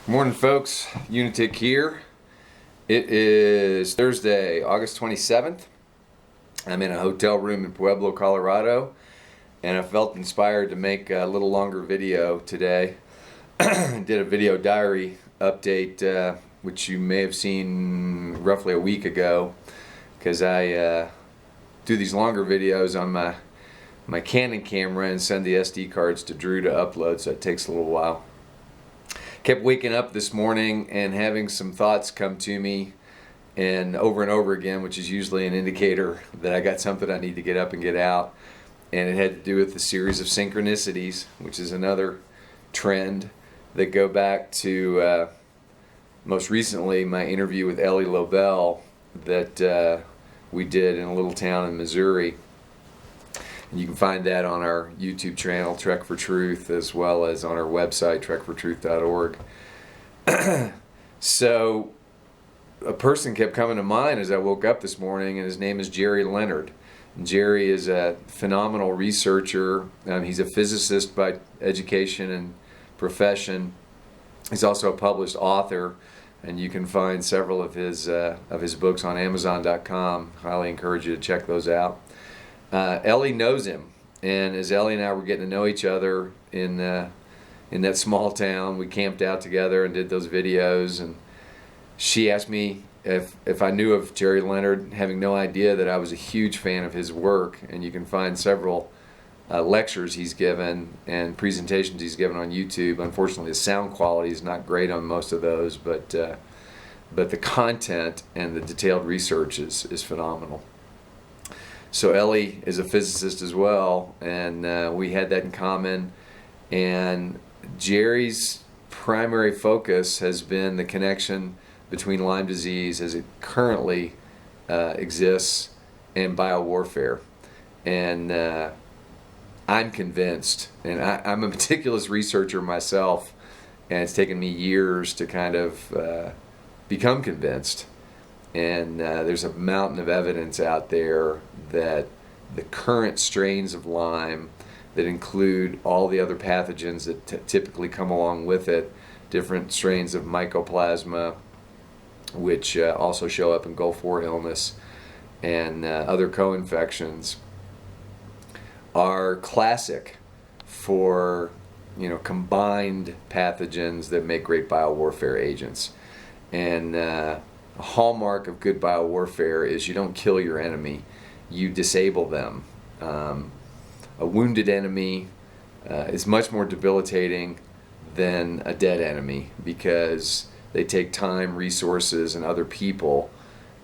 Morning, folks. Unitic here. It is Thursday, August 27th. I'm in a hotel room in Pueblo, Colorado, and I felt inspired to make a little longer video today. Did a video diary update, which you may have seen roughly a week ago, because I do these longer videos on my Canon camera and send the SD cards to Drew to upload, so it takes a little while. Kept waking up this morning and having some thoughts come to me and over again, which is usually an indicator that I got something I need to get up and get out. And it had to do with the series of synchronicities, which is another trend that go back to most recently my interview with Ellie Lobel that we did in a little town in Missouri. And you can find that on our YouTube channel, Trek for Truth, as well as on our website, trekfortruth.org. So a person kept coming to mind as I woke up this morning, and his name is Jerry Leonard. And Jerry is a phenomenal researcher. He's a physicist by education and profession. He's also a published author, and you can find several of his books on Amazon.com. Highly encourage you to check those out. Ellie knows him, and as Ellie and I were getting to know each other in that small town, we camped out together and did those videos, and she asked me if I knew of Jerry Leonard, having no idea that I was a huge fan of his work. And you can find several lectures he's given and presentations he's given on YouTube. Unfortunately, the sound quality is not great on most of those, but the content and the detailed research is phenomenal. So Ellie is a physicist as well, and we had that in common. And Jerry's primary focus has been the connection between Lyme disease as it currently exists and biowarfare. And I'm convinced, and I'm a meticulous researcher myself, and it's taken me years to kind of become convinced. And there's a mountain of evidence out there that the current strains of Lyme that include all the other pathogens that typically come along with it, different strains of mycoplasma, which also show up in Gulf War illness, and other co-infections, are classic for combined pathogens that make great biowarfare agents. And a hallmark of good biowarfare is you don't kill your enemy, you disable them. A wounded enemy is much more debilitating than a dead enemy because they take time, resources, and other people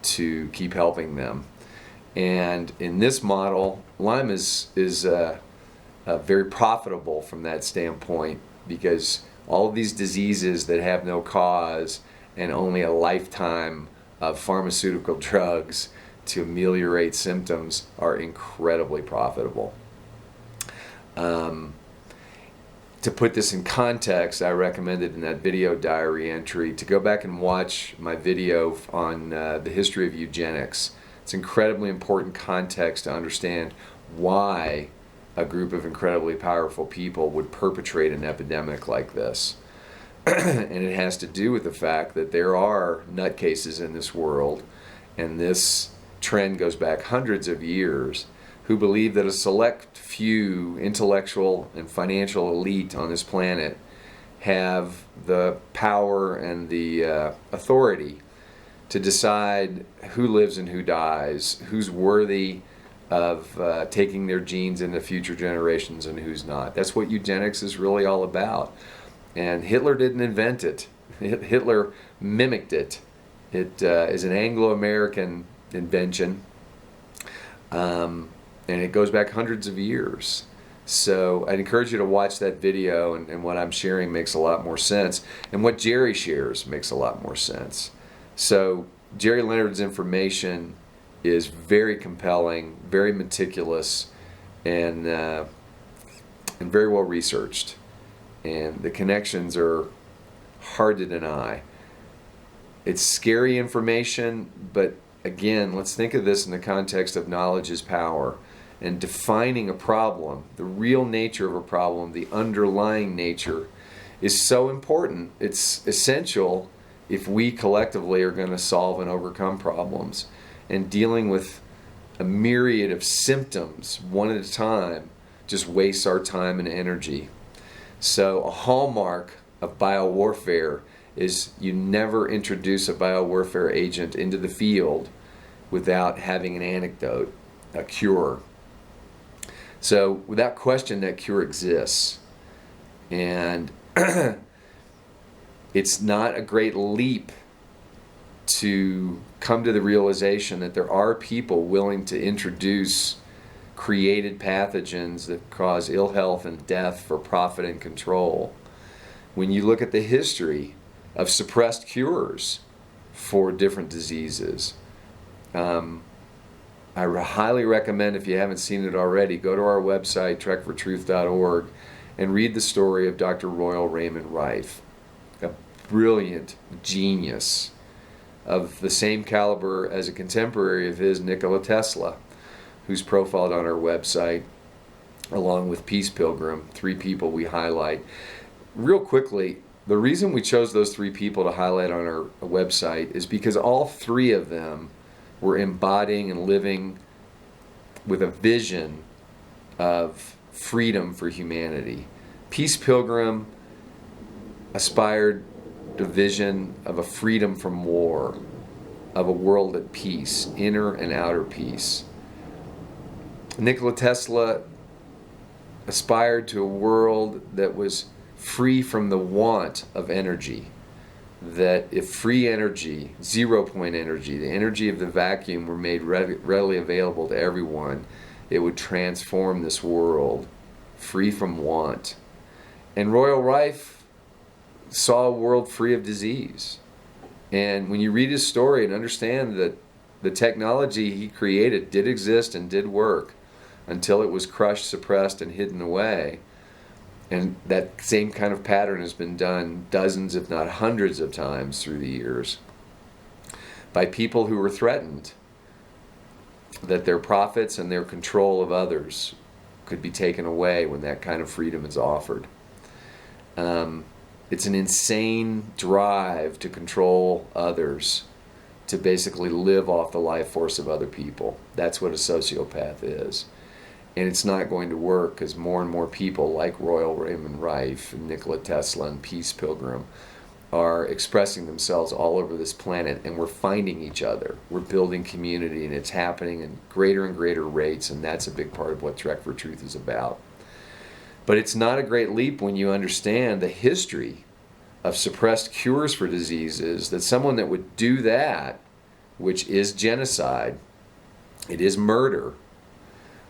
to keep helping them. And in this model, Lyme is very profitable from that standpoint, because all of these diseases that have no cause and only a lifetime of pharmaceutical drugs to ameliorate symptoms are incredibly profitable. To put this in context, I recommended in that video diary entry to go back and watch my video on the history of eugenics. It's incredibly important context to understand why a group of incredibly powerful people would perpetrate an epidemic like this. And it has to do with the fact that there are nutcases in this world, and this trend goes back hundreds of years, who believe that a select few intellectual and financial elite on this planet have the power and the authority to decide who lives and who dies, who's worthy of taking their genes into future generations and who's not. That's what eugenics is really all about. And Hitler didn't invent it. Hitler mimicked it. It is an Anglo-American invention, and it goes back hundreds of years. So I'd encourage you to watch that video, and what I'm sharing makes a lot more sense. And what Jerry shares makes a lot more sense. So Jerry Leonard's information is very compelling, very meticulous, and very well researched. And the connections are hard to deny. It's scary information, but again, let's think of this in the context of knowledge is power. And defining a problem, the real nature of a problem, the underlying nature, is so important. It's essential if we collectively are going to solve and overcome problems. And dealing with a myriad of symptoms one at a time just wastes our time and energy. So a hallmark of biowarfare is you never introduce a biowarfare agent into the field without having an antidote, a cure. So without question, that cure exists. And it's not a great leap to come to the realization that there are people willing to introduce created pathogens that cause ill health and death for profit and control. When you look at the history of suppressed cures for different diseases, I highly recommend, if you haven't seen it already, go to our website, trekfortruth.org, and read the story of Dr. Royal Raymond Rife, a brilliant genius of the same caliber as a contemporary of his, Nikola Tesla, who's profiled on our website, along with Peace Pilgrim, 3 people we highlight. Real quickly, the reason we chose those 3 people to highlight on our website is because all 3 of them were embodying and living with a vision of freedom for humanity. Peace Pilgrim aspired to a vision of a freedom from war, of a world at peace, inner and outer peace. Nikola Tesla aspired to a world that was free from the want of energy. That if free energy, 0-point energy, the energy of the vacuum were made readily available to everyone, it would transform this world, free from want. And Royal Rife saw a world free of disease. And when you read his story and understand that the technology he created did exist and did work until it was crushed, suppressed, and hidden away, and that same kind of pattern has been done dozens, if not hundreds of times through the years by people who were threatened that their profits and their control of others could be taken away when that kind of freedom is offered. It's an insane drive to control others, to basically live off the life force of other people. That's what a sociopath is. And it's not going to work because more and more people like Royal Raymond Rife and Nikola Tesla and Peace Pilgrim are expressing themselves all over this planet, and we're finding each other. We're building community, and it's happening in greater and greater rates, and that's a big part of what Trek for Truth is about. But it's not a great leap when you understand the history of suppressed cures for diseases, that someone that would do that, which is genocide, it is murder,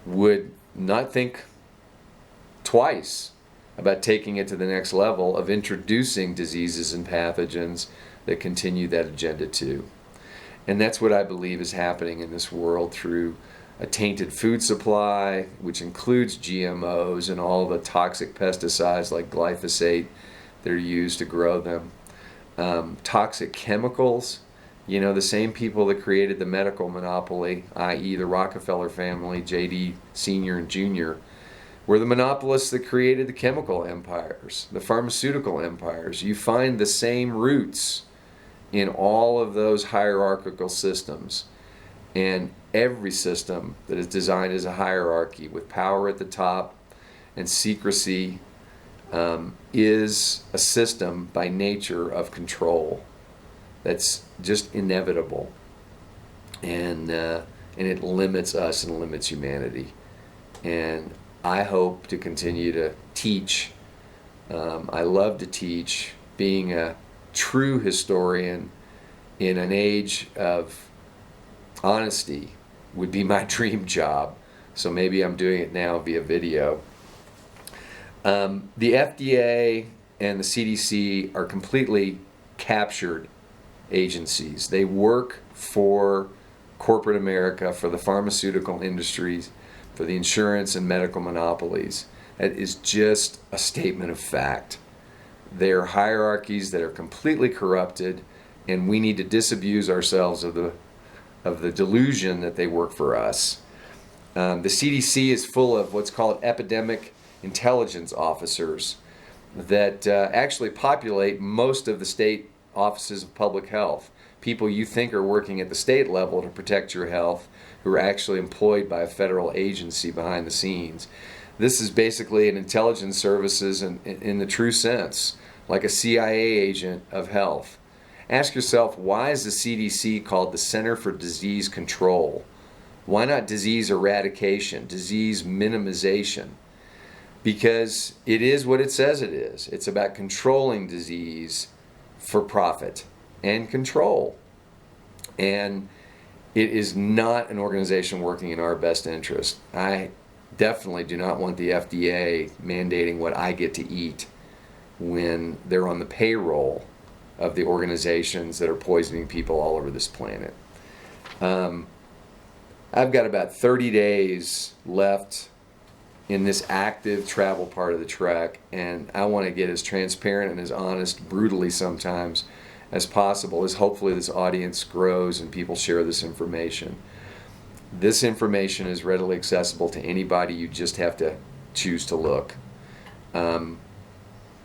would not think twice about taking it to the next level of introducing diseases and pathogens that continue that agenda too. And that's what I believe is happening in this world through a tainted food supply, which includes GMOs and all the toxic pesticides like glyphosate that are used to grow them, toxic chemicals. You know, the same people that created the medical monopoly, i.e. the Rockefeller family, J.D. Sr. and Jr., were the monopolists that created the chemical empires, the pharmaceutical empires. You find the same roots in all of those hierarchical systems. And every system that is designed as a hierarchy with power at the top and secrecy is a system by nature of control. That's just inevitable, and it limits us and limits humanity. And I hope to continue to teach. I love to teach. Being a true historian in an age of honesty would be my dream job. So maybe I'm doing it now via video. The FDA and the CDC are completely captured agencies. They work for corporate America, for the pharmaceutical industries, for the insurance and medical monopolies. That is just a statement of fact. They're hierarchies that are completely corrupted, and we need to disabuse ourselves of the delusion that they work for us. The CDC is full of what's called epidemic intelligence officers, that actually populate most of the state offices of public health. People you think are working at the state level to protect your health, who are actually employed by a federal agency behind the scenes. This is basically an intelligence services in the true sense, like a CIA agent of health. Ask yourself, why is the CDC called the Center for Disease Control? Why not disease eradication, disease minimization? Because it is what it says it is. It's about controlling disease for profit and control. And it is not an organization working in our best interest. I definitely do not want the FDA mandating what I get to eat when they're on the payroll of the organizations that are poisoning people all over this planet. I've got about 30 days left in this active travel part of the trek, and I want to get as transparent and as honest, brutally sometimes, as possible, as hopefully this audience grows and people share this information. This information is readily accessible to anybody. You just have to choose to look.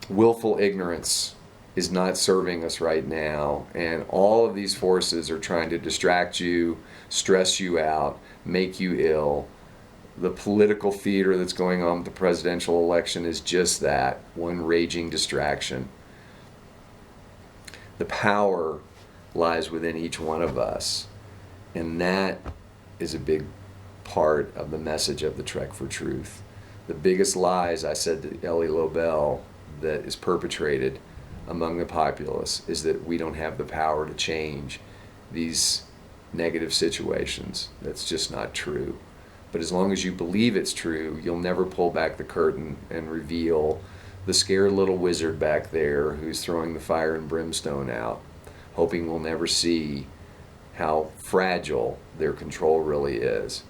Willful ignorance is not serving us right now, and all of these forces are trying to distract you, stress you out, make you ill. The political theater that's going on with the presidential election is just that, one raging distraction. The power lies within each one of us, and that is a big part of the message of the Trek for Truth. The biggest lies, I said to Ellie Lobel, that is perpetrated among the populace is that we don't have the power to change these negative situations. That's just not true. But as long as you believe it's true, you'll never pull back the curtain and reveal the scared little wizard back there who's throwing the fire and brimstone out, hoping we'll never see how fragile their control really is.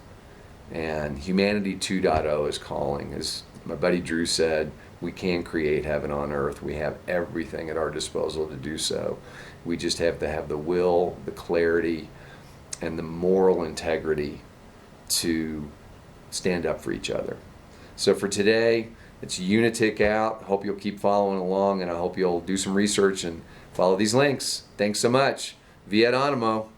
And Humanity 2.0 is calling. As my buddy Drew said, we can create heaven on earth. We have everything at our disposal to do so. We just have to have the will, the clarity, and the moral integrity to stand up for each other. So for today, it's Unitic out. Hope you'll keep following along, and I hope you'll do some research and follow these links. Thanks so much. Viet Animo.